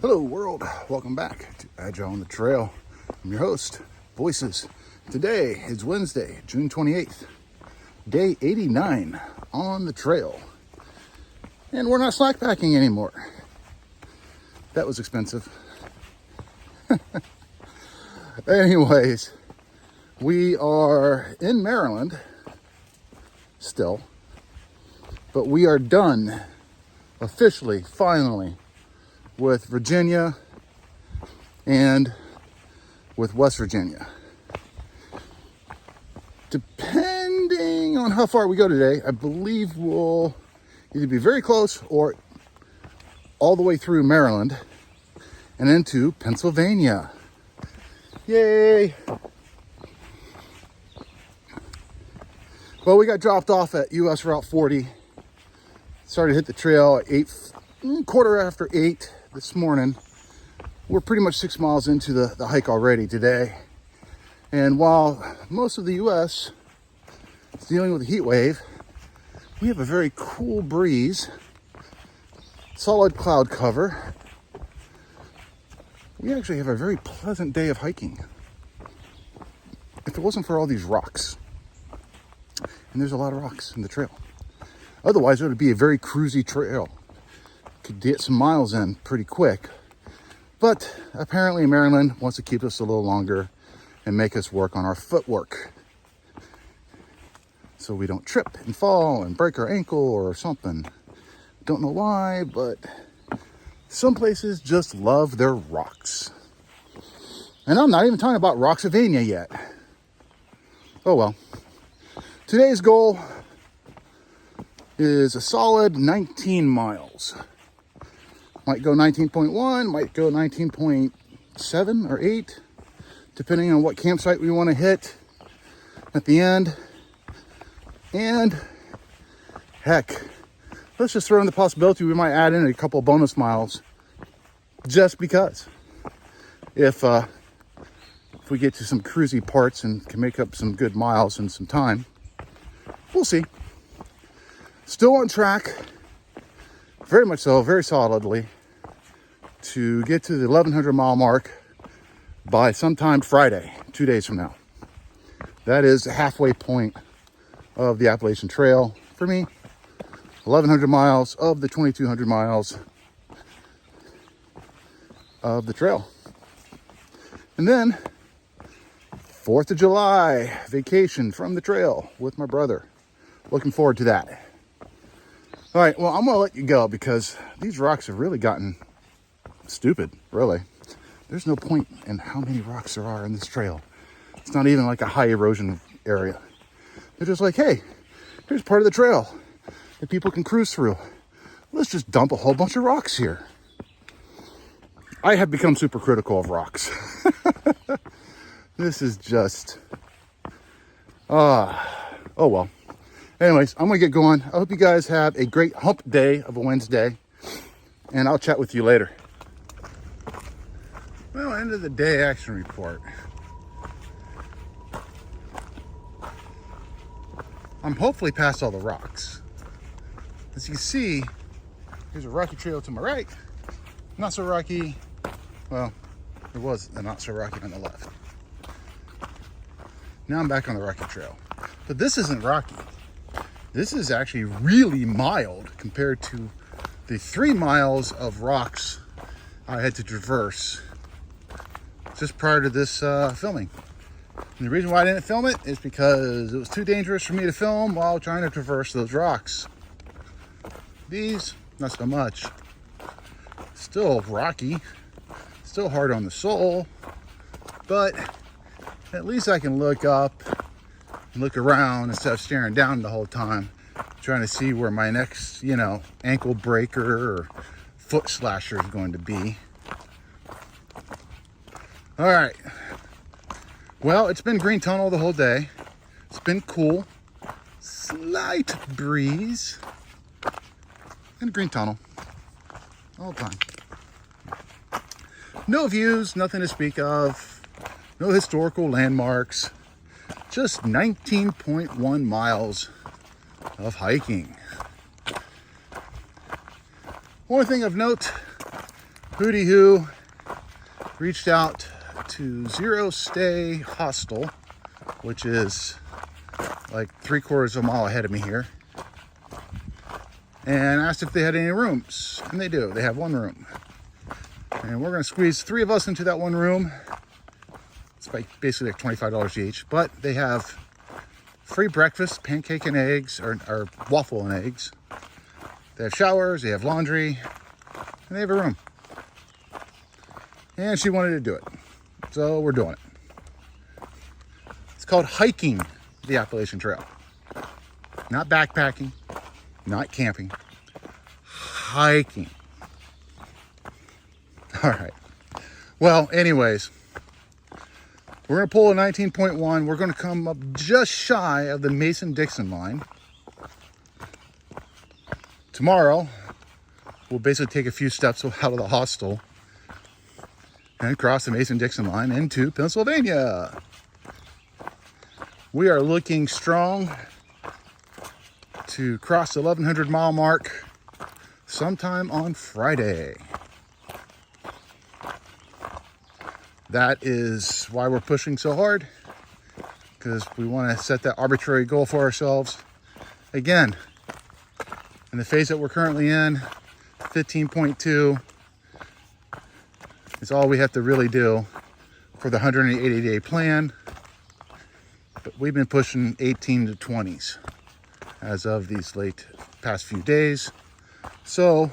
Hello world, welcome back to Agile on the Trail. I'm your host, Voices. Today is Wednesday, June 28th, day 89 on the trail. And we're not slack packing anymore. That was expensive. Anyways, we are in Maryland still, but we are done officially, finally, with Virginia and with West Virginia. Depending on how far we go today, I believe we'll either be very close or all the way through Maryland and into Pennsylvania. Yay! Well, we got dropped off at US Route 40. Started to hit the trail at quarter after 8 this morning. We're pretty much 6 miles into the hike already today. And while most of the US is dealing with a heat wave, we have a very cool breeze, solid cloud cover. We actually have a very pleasant day of hiking. If it wasn't for all these rocks, and there's a lot of rocks in the trail. Otherwise, it would be a very cruisy trail. Could get some miles in pretty quick. But apparently Maryland wants to keep us a little longer and make us work on our footwork, so we don't trip and fall and break our ankle or something. Don't know why, but some places just love their rocks. And I'm not even talking about Rocksylvania yet. Oh well. Today's goal is a solid 19 miles. Might go 19.1, might go 19.7 or 8, depending on what campsite we want to hit at the end. And heck, let's just throw in the possibility we might add in a couple bonus miles just because. If we get to some cruisy parts and can make up some good miles in some time, we'll see. Still on track, very much so, very solidly, to get to the 1,100 mile mark by sometime Friday, 2 days from now. That is the halfway point of the Appalachian Trail for me. 1,100 miles of the 2,200 miles of the trail. And then 4th of July vacation from the trail with my brother. Looking forward to that. All right, well, I'm gonna let you go because these rocks have really gotten stupid, really. There's no point in how many rocks there are in this trail. It's not even like a high erosion area. They're just like, hey, here's part of the trail that people can cruise through. Let's just dump a whole bunch of rocks here. I have become super critical of rocks. This is just, oh well. Anyways, I'm gonna get going. I hope you guys have a great hump day of a Wednesday, and I'll chat with you later. Well, end of the day action report. I'm hopefully past all the rocks. As you can see, there's a rocky trail to my right. Not so rocky. Well, there was a not so rocky on the left. Now I'm back on the rocky trail. But this isn't rocky. This is actually really mild compared to the 3 miles of rocks I had to traverse just prior to this filming. And the reason why I didn't film it is because it was too dangerous for me to film while trying to traverse those rocks. These, not so much. Still rocky, still hard on the sole, but at least I can look up and look around instead of staring down the whole time, trying to see where my next, ankle breaker or foot slasher is going to be. All right. Well, it's been green tunnel the whole day. It's been cool. Slight breeze. And green tunnel. All the time. No views, nothing to speak of. No historical landmarks. Just 19.1 miles of hiking. One thing of note, Hooty who reached out to Zero Stay Hostel, which is like 3/4 of a mile ahead of me here, and asked if they had any rooms. And they do. They have one room. And we're going to squeeze 3 of us into that one room. It's basically like $25 each. But they have free breakfast, pancake and eggs, or waffle and eggs. They have showers, they have laundry, and they have a room. And she wanted to do it. So we're doing it. It's called hiking the Appalachian Trail. Not backpacking, not camping, hiking. All right. Well, anyways, we're going to pull a 19.1. We're going to come up just shy of the Mason Dixon line. Tomorrow, we'll basically take a few steps out of the hostel and cross the Mason Dixon line into Pennsylvania. We are looking strong to cross the 1,100 mile mark sometime on Friday. That is why we're pushing so hard, because we want to set that arbitrary goal for ourselves. Again, in the phase that we're currently in, 15.2 is all we have to really do for the 180-day plan. But we've been pushing 18 to 20s as of these past few days. So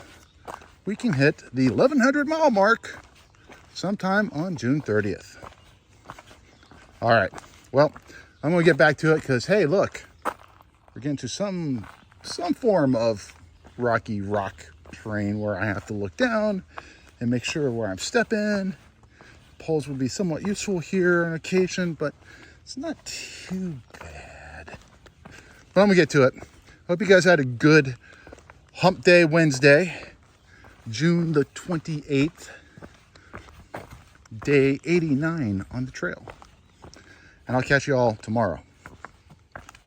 we can hit the 1,100 mile mark sometime on June 30th. All right. Well, I'm going to get back to it because, hey, look, we're getting to some form of rocky rock terrain where I have to look down and make sure where I'm stepping. Poles would be somewhat useful here on occasion, but it's not too bad. But I'm going to get to it. Hope you guys had a good hump day Wednesday, June the 28th. Day 89 on the trail. And I'll catch you all tomorrow.